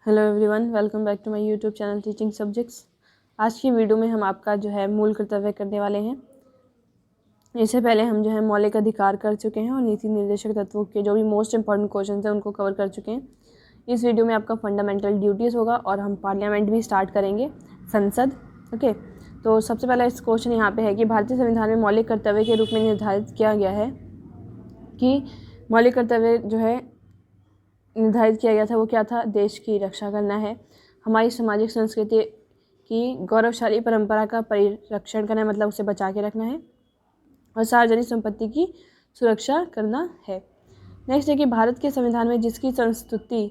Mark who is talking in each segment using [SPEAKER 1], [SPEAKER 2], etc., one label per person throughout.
[SPEAKER 1] Hello everyone, welcome back to my YouTube channel teaching subjects. आज की video में हम आपका मूल कर्तव्य करने वाले हैं। इससे पहले हम मौलिक अधिकार कर चुके हैं और नीति निर्देशक तत्वों के जो भी मोस्ट इंपॉर्टेंट क्वेश्चन हैं उनको कवर कर चुके हैं। इस वीडियो में आपका फंडामेंटल ड्यूटीज़ होगा और हम पार्लियामेंट भी स्टार्ट करेंगे, संसद। ओके, तो सबसे पहला इस क्वेश्चन यहाँ पे है कि भारतीय संविधान में मौलिक कर्तव्य के रूप में निर्धारित किया गया है कि मौलिक कर्तव्य निर्धारित किया गया था वो क्या था? देश की रक्षा करना है, हमारी सामाजिक संस्कृति की गौरवशाली परंपरा का परिरक्षण करना है, मतलब उसे बचा के रखना है, और सार्वजनिक संपत्ति की सुरक्षा करना है। नेक्स्ट है कि भारत के संविधान में जिसकी संस्तुति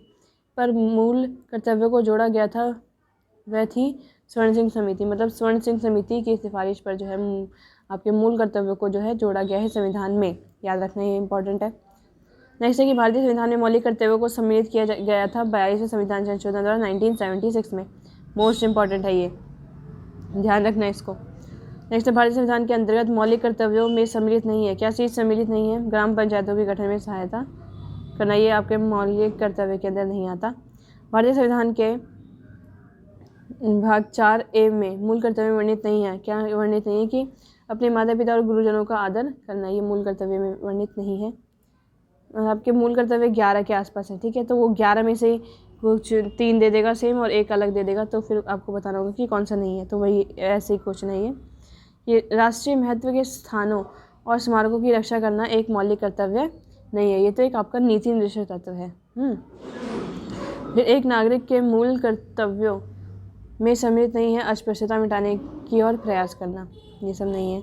[SPEAKER 1] पर मूल कर्तव्यों को जोड़ा गया था वह थी स्वर्ण सिंह समिति, मतलब स्वर्ण सिंह समिति की सिफारिश पर आपके मूल कर्तव्यों को जोड़ा गया है संविधान में। याद रखना, ये इंपॉर्टेंट है। नेक्स्ट है कि भारतीय संविधान में मौलिक कर्तव्यों को सम्मिलित किया गया था 42वें संविधान संशोधन द्वारा 1976 में। मोस्ट इंपॉर्टेंट है ये, ध्यान रखना इसको। नेक्स्ट है भारतीय संविधान के अंतर्गत मौलिक कर्तव्यों में सम्मिलित नहीं है। क्या चीज़ सम्मिलित नहीं है? ग्राम पंचायतों के गठन में सहायता करना, ये आपके मौलिक कर्तव्य के अंदर नहीं आता। भारतीय संविधान के भाग 4A में मूल कर्तव्य वर्णित नहीं है। क्या वर्णित नहीं है? कि अपने माता पिता और गुरुजनों का आदर करना, ये मूल कर्तव्य में वर्णित नहीं है। आपके मूल कर्तव्य 11 के आसपास है, ठीक है। तो वो 11 में से कुछ 3 दे देगा सेम और एक अलग दे देगा, तो फिर आपको बताना होगा कि कौन सा नहीं है। तो वही ऐसे ही क्वेश्चन है ये राष्ट्रीय महत्व के स्थानों और स्मारकों की रक्षा करना एक मौलिक कर्तव्य नहीं है, ये तो एक आपका नीति निर्देशक तत्व है। फिर एक नागरिक के मूल कर्तव्यों में सम्मिलित नहीं है अस्पृश्यता मिटाने की ओर प्रयास करना, ये सब नहीं है।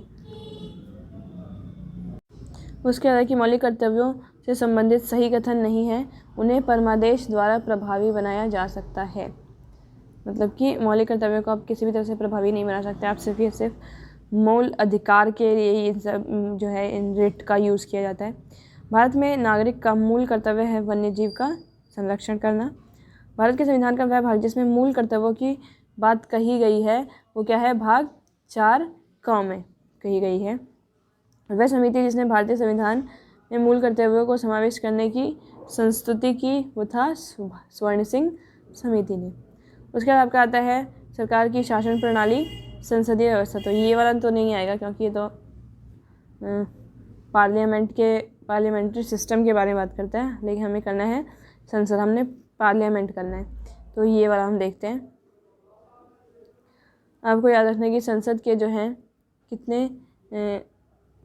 [SPEAKER 1] उसके अलावा कि मौलिक कर्तव्यों से संबंधित सही कथन नहीं है, उन्हें परमादेश द्वारा प्रभावी बनाया जा सकता है। मतलब कि मौलिक कर्तव्यों को आप किसी भी तरह से प्रभावी नहीं बना सकते, आप सिर्फ मूल अधिकार के लिए ही इन रिट का यूज़ किया जाता है। भारत में नागरिक का मूल कर्तव्य है वन्य जीव का संरक्षण करना। भारत के संविधान का वह भाग जिसमें मूल कर्तव्यों की बात कही गई है वो क्या है? भाग 4 में कही गई है। वह समिति जिसने भारतीय संविधान में मूल कर्तव्यों को समावेश करने की संस्तुति की वो था स्वर्ण सिंह समिति ने। उसके बाद आपका आता है सरकार की शासन प्रणाली, संसदीय व्यवस्था। तो ये वाला तो नहीं आएगा क्योंकि ये तो पार्लियामेंट्री सिस्टम के बारे में बात करता है, लेकिन हमें करना है संसद, हमने पार्लियामेंट करना है, तो ये वाला हम देखते हैं। आपको याद रखना है कि संसद के कितने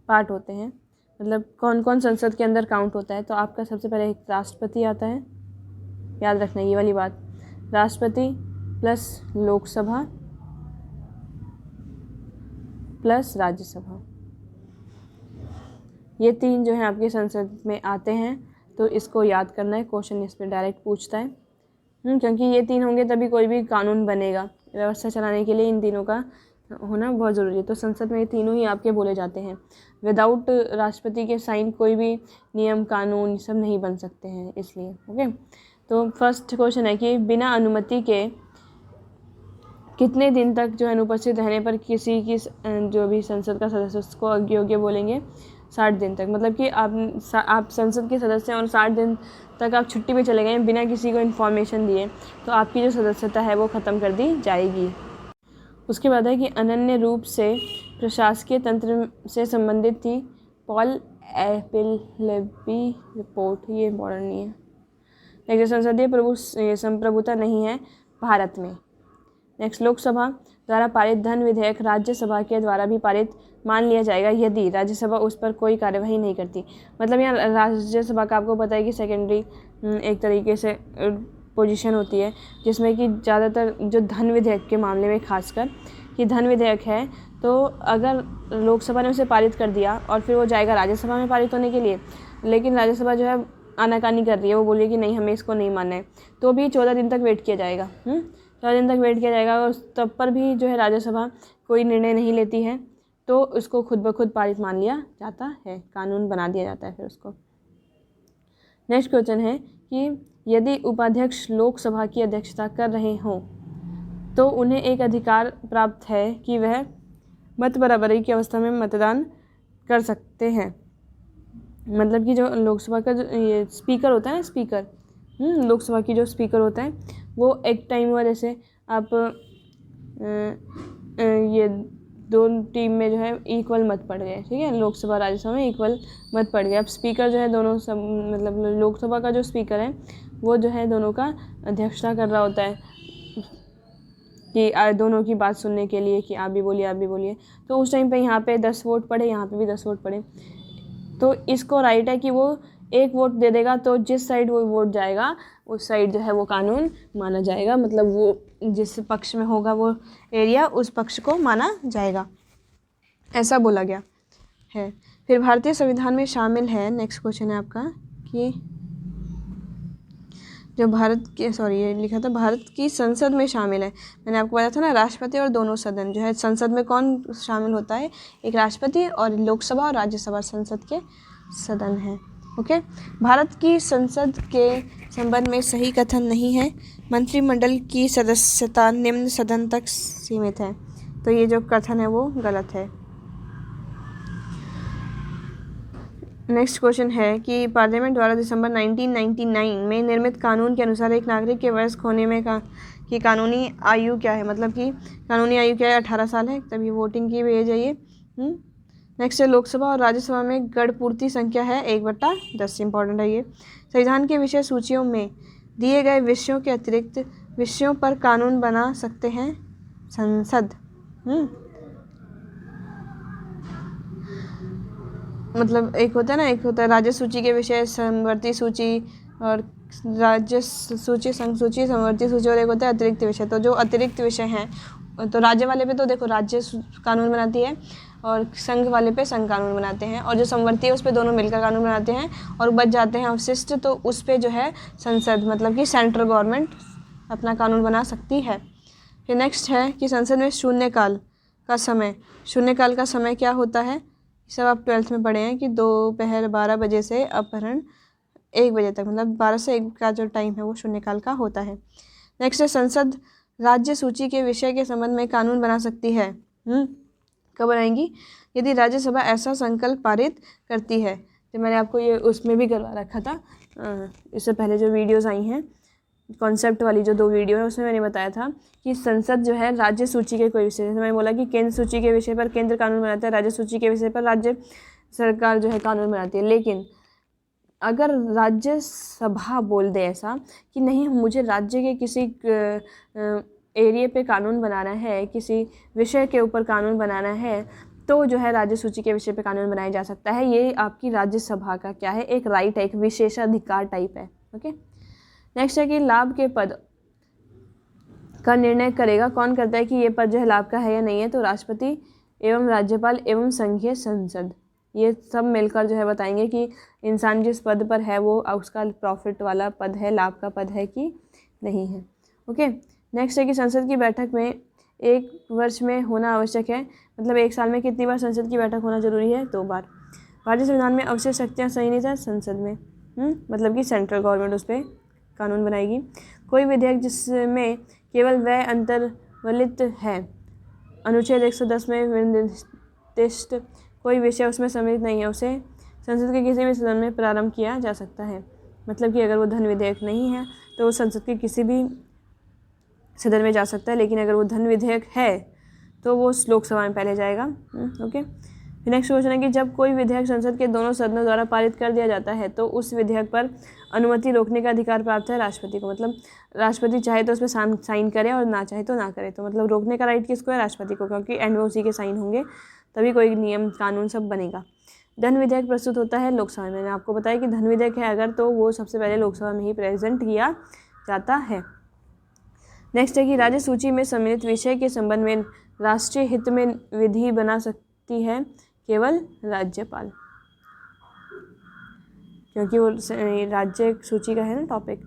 [SPEAKER 1] पार्ट होते हैं, मतलब कौन कौन संसद के अंदर काउंट होता है। तो आपका सबसे पहले एक राष्ट्रपति आता है, याद रखना ये वाली बात, राष्ट्रपति प्लस लोकसभा प्लस राज्यसभा, ये 3 आपके संसद में आते हैं। तो इसको याद करना है, क्वेश्चन इस पर डायरेक्ट पूछता है। क्योंकि ये 3 होंगे तभी कोई भी कानून बनेगा, व्यवस्था चलाने के लिए इन तीनों का होना बहुत ज़रूरी है। तो संसद में ये तीनों ही आपके बोले जाते हैं। विदाउट राष्ट्रपति के साइन कोई भी नियम कानून ये सब नहीं बन सकते हैं, इसलिए। ओके, तो फर्स्ट क्वेश्चन है कि बिना अनुमति के कितने दिन तक अनुपस्थित रहने पर किसी की जो भी संसद का सदस्य उसको अयोग्य बोलेंगे? 60 दिन तक। मतलब कि आप संसद के सदस्य हैं और 60 दिन तक आप छुट्टी पे चले गए बिना किसी को इन्फॉर्मेशन दिए, तो आपकी जो सदस्यता है वो ख़त्म कर दी जाएगी। उसके बाद है कि अनन्य रूप से प्रशासकीय तंत्र से संबंधित थी पॉल एपिलेबी रिपोर्ट, ये इम्पोर्टेंट नहीं है। नेक्स्ट, संसदीय संप्रभुता नहीं है भारत में। नेक्स्ट, लोकसभा द्वारा पारित धन विधेयक राज्यसभा के द्वारा भी पारित मान लिया जाएगा यदि राज्यसभा उस पर कोई कार्यवाही नहीं करती। मतलब यहाँ राज्यसभा का आपको पता है कि सेकेंडरी एक तरीके से पोजीशन होती है, जिसमें कि ज़्यादातर जो धन विधेयक के मामले में खासकर कि धन विधेयक है, तो अगर लोकसभा ने उसे पारित कर दिया और फिर वो जाएगा राज्यसभा में पारित होने के लिए, लेकिन राज्यसभा आनाकानी कर रही है, वो बोलिए कि नहीं हमें इसको नहीं मानना है, तो भी 14 दिन तक वेट किया जाएगा। 14 दिन तक वेट किया जाएगा और तब पर भी राज्यसभा कोई निर्णय नहीं लेती है, तो उसको खुद ब खुद पारित मान लिया जाता है, कानून बना दिया जाता है फिर उसको। नेक्स्ट क्वेश्चन है कि यदि उपाध्यक्ष लोकसभा की अध्यक्षता कर रहे हों तो उन्हें एक अधिकार प्राप्त है कि वह मत बराबरी की अवस्था में मतदान कर सकते हैं। मतलब कि जो लोकसभा का ये स्पीकर होता है ना, स्पीकर लोकसभा की जो स्पीकर होता है वो एक टाइम हुआ जैसे आप ये दो टीम में जो है इक्वल मत पड़ गए, ठीक है, लोकसभा राज्यसभा में इक्वल मत पड़ गए। अब स्पीकर जो है दोनों सब मतलब लोकसभा का जो स्पीकर है वो जो है दोनों का अध्यक्षता कर रहा होता है कि दोनों की बात सुनने के लिए कि आप भी बोलिए आप भी बोलिए। तो उस टाइम पे यहाँ पे 10 वोट पड़े, यहाँ पे भी 10 वोट पड़े, तो इसको राइट है कि वो एक वोट दे देगा, तो जिस साइड वो वोट जाएगा उस साइड जो है वो कानून माना जाएगा, मतलब वो जिस पक्ष में होगा वो एरिया उस पक्ष को माना जाएगा, ऐसा बोला गया है। फिर भारतीय संविधान में शामिल है, नेक्स्ट क्वेश्चन है आपका कि जो भारत के ये लिखा था भारत की संसद में शामिल है। मैंने आपको बताया था ना, राष्ट्रपति और दोनों सदन जो है, संसद में कौन शामिल होता है, एक राष्ट्रपति और लोकसभा और राज्यसभा संसद के सदन है। ओके, भारत की संसद के संबंध में सही कथन नहीं है, मंत्रिमंडल की सदस्यता निम्न सदन तक सीमित है, तो ये जो कथन है वो गलत है। नेक्स्ट क्वेश्चन है कि पार्लियामेंट द्वारा दिसंबर 1999 में निर्मित कानून के अनुसार एक नागरिक के वयस्क होने में की कानूनी आयु क्या है, मतलब कि कानूनी आयु क्या है, 18 साल है, तभी वोटिंग की एज है ये। नेक्स्ट है लोकसभा और राज्यसभा में गण पूर्ति संख्या है 1/10, इंपॉर्टेंट है ये। संविधान के विषय सूचियों में दिए गए विषयों के अतिरिक्त विषयों पर कानून बना सकते हैं संसद। मतलब एक होता है ना, एक होता है राज्य सूची के विषय, समवर्ती सूची और राज्य सूची, संघ सूची, समवर्ती सूची, और एक होता है अतिरिक्त विषय। तो जो अतिरिक्त विषय हैं तो राज्य वाले पे तो देखो राज्य कानून बनाती है और संघ वाले पे संघ कानून बनाते हैं, और जो समवर्ती है उस पे दोनों मिलकर कानून बनाते हैं, और बच जाते हैं अवशिष्ट तो उस पे जो है संसद मतलब कि सेंट्रल गवर्नमेंट अपना कानून बना सकती है। फिर नेक्स्ट है कि संसद में शून्यकाल का समय क्या होता है, सब आप 12th में पढ़े हैं कि दोपहर 12 बजे से अपहरण 1 बजे तक, मतलब 12 से 1 का जो टाइम है वो शून्यकाल का होता है। नेक्स्ट है संसद राज्य सूची के विषय के संबंध में कानून बना सकती है, कब बनाएंगी, यदि राज्यसभा ऐसा संकल्प पारित करती है। तो मैंने आपको ये उसमें भी करवा रखा था, इससे पहले जो वीडियोज़ आई हैं कॉन्सेप्ट वाली जो 2 वीडियो है उसमें मैंने बताया था कि संसद जो है राज्य सूची के कोई विषय, जैसे मैंने बोला कि केंद्र सूची के विषय पर केंद्र कानून बनाता है, राज्य सूची के विषय पर राज्य सरकार जो है कानून बनाती है। लेकिन अगर राज्यसभा बोल दे ऐसा कि नहीं मुझे राज्य के किसी एरिया पे कानून बनाना है, किसी विषय के ऊपर कानून बनाना है, तो जो है राज्य सूची के विषय पे कानून बनाया जा सकता है। ये आपकी राज्यसभा का क्या है, एक राइट है, एक विशेषाधिकार टाइप है। ओके, नेक्स्ट है कि लाभ के पद का निर्णय करेगा, कौन करता है कि ये पद जो है लाभ का है या नहीं है, तो राष्ट्रपति एवं राज्यपाल एवं संघीय संसद, ये सब मिलकर जो है बताएंगे कि इंसान जिस पद पर है वो उसका प्रॉफिट वाला पद है, लाभ का पद है कि नहीं है। ओके, नेक्स्ट है कि संसद की बैठक में 1 वर्ष में होना आवश्यक है, मतलब 1 साल में कितनी बार संसद की बैठक होना जरूरी है, 2 बार। भारतीय संविधान में अवशेष शक्तियाँ संनिहित है संसद में, मतलब कि सेंट्रल गवर्नमेंट उस पर कानून बनाएगी। कोई विधेयक जिसमें केवल व्यय अंतर्वलित है, अनुच्छेद 110 में निर्दिष्ट कोई विषय उसमें सम्मिलित नहीं है, उसे संसद के किसी भी सदन में प्रारंभ किया जा सकता है। मतलब कि अगर वो धन विधेयक नहीं है तो वो संसद के किसी भी सदन में जा सकता है, लेकिन अगर वो धन विधेयक है तो वो लोकसभा में पहले जाएगा। ओके, नेक्स्ट क्वेश्चन है कि जब कोई विधेयक संसद के दोनों सदनों द्वारा पारित कर दिया जाता है तो उस विधेयक पर अनुमति रोकने का अधिकार प्राप्त है राष्ट्रपति को, मतलब राष्ट्रपति चाहे तो उस पर साइन करे और ना चाहे तो ना करे, तो मतलब रोकने का राइट किसको है, राष्ट्रपति को, क्योंकि एंड में उसी के साइन होंगे तभी कोई नियम कानून सब बनेगा। धन विधेयक प्रस्तुत होता है लोकसभा में, मैंने आपको बताया कि धन विधेयक है अगर तो वो सबसे पहले लोकसभा में ही प्रेजेंट किया जाता है। नेक्स्ट है कि राज्य सूची में सम्मिलित विषय के संबंध में राष्ट्रीय हित में विधि बना सकती है केवल राज्यपाल, क्योंकि वो राज्य सूची का है ना टॉपिक,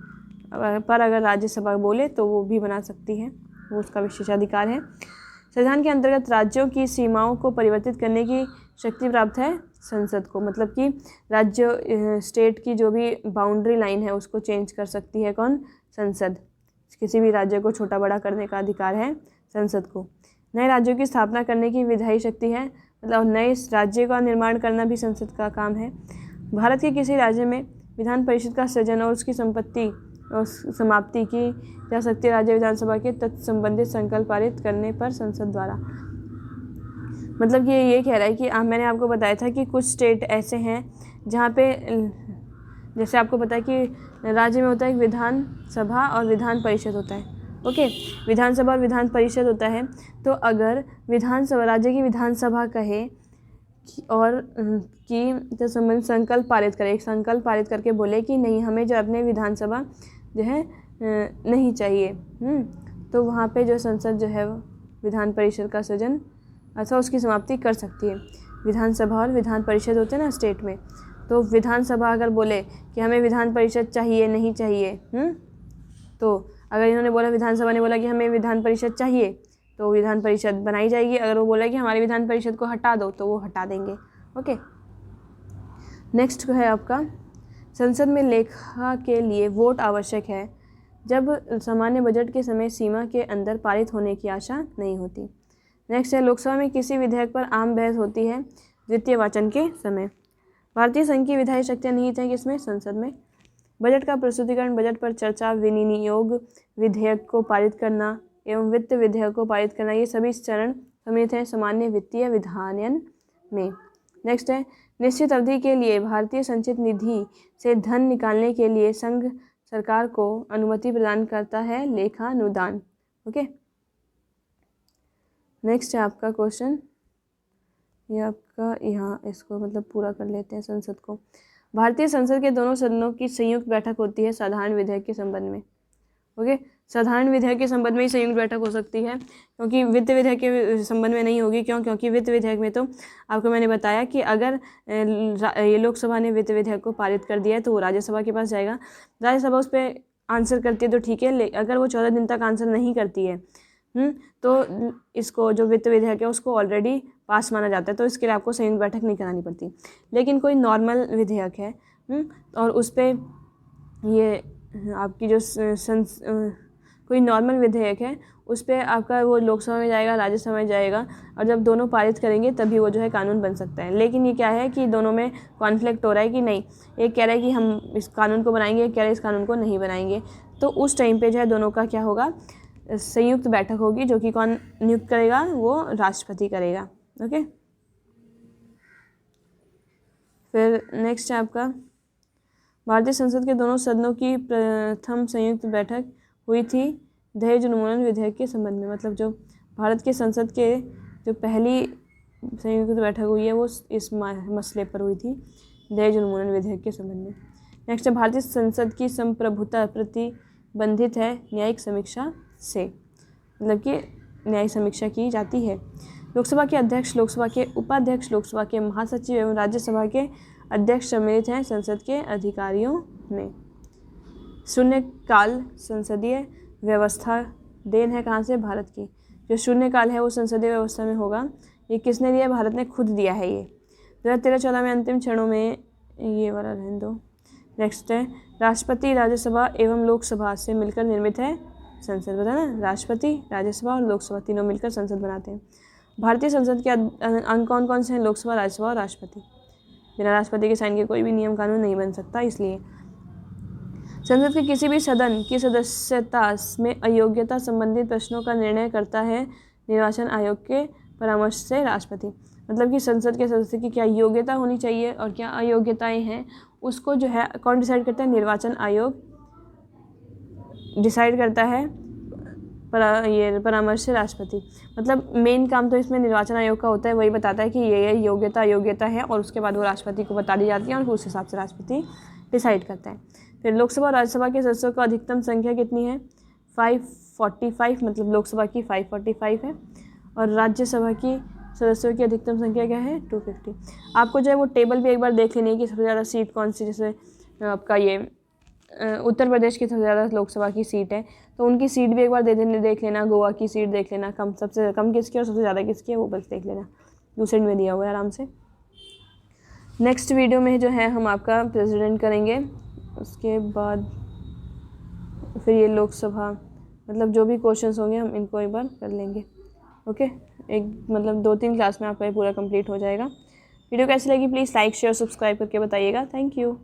[SPEAKER 1] पर अगर राज्यसभा बोले तो वो भी बना सकती है, वो उसका विशेषाधिकार है। संविधान के अंतर्गत राज्यों की सीमाओं को परिवर्तित करने की शक्ति प्राप्त है संसद को, मतलब कि राज्य स्टेट की जो भी बाउंड्री लाइन है उसको चेंज कर सकती है कौन, संसद। किसी भी राज्य को छोटा बड़ा करने का अधिकार है संसद को। नए राज्यों की स्थापना करने की विधायी शक्ति है, मतलब नए राज्य का निर्माण करना भी संसद का काम है। भारत के किसी राज्य में विधान परिषद का सृजन और उसकी संपत्ति और समाप्ति की जा सकती है राज्य विधानसभा के तत्संबंधित संकल्प पारित करने पर संसद द्वारा। मतलब कि ये कह रहा है कि मैंने आपको बताया था कि कुछ स्टेट ऐसे हैं जहाँ पे, जैसे आपको पता है कि राज्य में होता है एक विधानसभा और विधान परिषद होता है। ओके, विधानसभा और विधान परिषद होता है। तो अगर विधानसभा, राज्य की विधानसभा कहे और कि जो संबंधित संकल्प पारित करे, एक संकल्प पारित करके बोले कि नहीं, हमें जो अपने विधानसभा जो है नहीं चाहिए, तो वहाँ पे जो संसद जो है विधान परिषद का सृजन अथवा उसकी समाप्ति कर सकती है। विधानसभा और विधान परिषद होते हैं ना स्टेट में, तो विधानसभा अगर बोले कि हमें विधान परिषद चाहिए, नहीं चाहिए, तो अगर इन्होंने बोला, विधानसभा ने बोला कि हमें विधान परिषद चाहिए, तो विधान परिषद बनाई जाएगी। अगर वो बोला कि हमारी विधान परिषद को हटा दो, तो वो हटा देंगे। ओके, नेक्स्ट है आपका, संसद में लेखा के लिए वोट आवश्यक है जब सामान्य बजट के समय सीमा के अंदर पारित होने की आशा नहीं होती। नेक्स्ट है, लोकसभा में किसी विधेयक पर आम बहस होती है द्वितीय वाचन के समय। भारतीय संघ की विधायी शक्तियाँ निहित हैं किसमें? संसद में। बजट का प्रस्तुतिकरण, बजट पर चर्चा, विनियोग, विधेयक को पारित करना एवं वित्त विधेयक को पारित करना, ये सभी चरण सम्मिलित हैं सामान्य वित्तीय विधायन में। नेक्स्ट है, निश्चित अवधि के लिए भारतीय संचित निधि से धन निकालने के लिए संघ सरकार को अनुमति प्रदान करता है लेखानुदान। ओके, नेक्स्ट है आपका क्वेश्चन, ये आपका यहाँ इसको मतलब पूरा कर लेते हैं संसद को। भारतीय संसद के दोनों सदनों की संयुक्त बैठक होती है साधारण विधेयक के संबंध में। ओके, साधारण विधेयक के संबंध में ही संयुक्त बैठक हो सकती है, क्योंकि वित्त विधेयक के संबंध में नहीं होगी। क्यों? क्योंकि वित्त विधेयक में तो आपको मैंने बताया कि अगर ये लोकसभा ने वित्त विधेयक को पारित कर दिया है तो वो राज्यसभा के पास जाएगा, राज्यसभा उस पर आंसर करती है तो ठीक है, अगर वो 14 दिन तक आंसर नहीं करती है तो इसको जो वित्त विधेयक है उसको ऑलरेडी पास माना जाता है, तो इसके लिए आपको संयुक्त बैठक नहीं करानी पड़ती। लेकिन कोई नॉर्मल विधेयक है और उस पर ये आपकी जो कोई नॉर्मल विधेयक है उस पर आपका वो लोकसभा में जाएगा, राज्यसभा में जाएगा, और जब दोनों पारित करेंगे तभी वो जो है कानून बन सकता है। लेकिन ये क्या है कि दोनों में कॉन्फ्लिक्ट हो रहा है कि नहीं, एक कह रहा है कि हम इस कानून को बनाएंगे, एक कह रहा है इस कानून को नहीं बनाएंगे, तो उस टाइम पे जो है दोनों का क्या होगा, संयुक्त बैठक होगी, जो कि कौन नियुक्त करेगा? वो राष्ट्रपति करेगा। ओके, फिर नेक्स्ट है आपका, भारतीय संसद के दोनों सदनों की प्रथम संयुक्त बैठक हुई थी दहेज उन्मूलन विधेयक के संबंध में। मतलब जो भारत के संसद के जो पहली संयुक्त बैठक हुई है वो इस मसले पर हुई थी, दहेज उन्मूलन विधेयक के संबंध में। नेक्स्ट है, भारतीय संसद की संप्रभुता प्रतिबंधित है न्यायिक समीक्षा से। मतलब कि न्यायिक समीक्षा की जाती है। लोकसभा के अध्यक्ष, लोकसभा के उपाध्यक्ष, लोकसभा के महासचिव एवं राज्यसभा के अध्यक्ष सम्मिलित हैं संसद के अधिकारियों में। शून्यकाल संसदीय व्यवस्था देन है कहाँ से? भारत की। जो शून्यकाल है वो संसदीय व्यवस्था में होगा, ये किसने दिया? भारत ने खुद दिया है। ये 2013-14 में अंतिम क्षणों में, ये वाला रहने दो। नेक्स्ट है, राष्ट्रपति, राज्यसभा एवं लोकसभा से मिलकर निर्मित है संसद। बता ना, राष्ट्रपति, राज्यसभा और लोकसभा तीनों मिलकर संसद बनाते हैं। भारतीय संसद के अंग कौन कौन से हैं? लोकसभा, राज्यसभा और राष्ट्रपति। बिना राष्ट्रपति के साइन के कोई भी नियम कानून नहीं बन सकता। इसलिए संसद के किसी भी सदन की सदस्यता में अयोग्यता संबंधित प्रश्नों का निर्णय करता है निर्वाचन आयोग के परामर्श से राष्ट्रपति। मतलब कि संसद के सदस्य की क्या योग्यता होनी चाहिए और क्या अयोग्यताएं हैं, उसको जो है कौन डिसाइड करता है? निर्वाचन आयोग डिसाइड करता है ये परामर्श से राष्ट्रपति। मतलब मेन काम तो इसमें निर्वाचन आयोग का होता है, वही बताता है कि ये योग्यता अयोग्यता है और उसके बाद वो राष्ट्रपति को बता दी जाती है और उस हिसाब से राष्ट्रपति डिसाइड करता है। फिर लोकसभा और राज्यसभा के सदस्यों का अधिकतम संख्या कितनी है? 545। मतलब लोकसभा की 545 है और राज्यसभा की सदस्यों की अधिकतम संख्या क्या है? 250। आपको जो है वो टेबल भी एक बार देख लेनी है कि सबसे ज़्यादा सीट कौन सी, जैसे आपका ये उत्तर प्रदेश की सबसे ज़्यादा लोकसभा की सीट है, तो उनकी सीट भी एक बार देख लेना। गोवा की सीट देख लेना, कम सबसे कम किसकी और सबसे ज़्यादा किसकी है वो बस देख लेना, दूसरे में दिया हुआ है आराम से। नेक्स्ट वीडियो में जो है हम आपका प्रेसिडेंट करेंगे, उसके बाद फिर ये लोकसभा, मतलब जो भी क्वेश्चंस होंगे हम इनको एक बार कर लेंगे। ओके, एक मतलब 2-3 क्लास में आपका ये पूरा कंप्लीट हो जाएगा। वीडियो कैसी लगी प्लीज़ लाइक शेयर सब्सक्राइब करके बताइएगा। Thank you.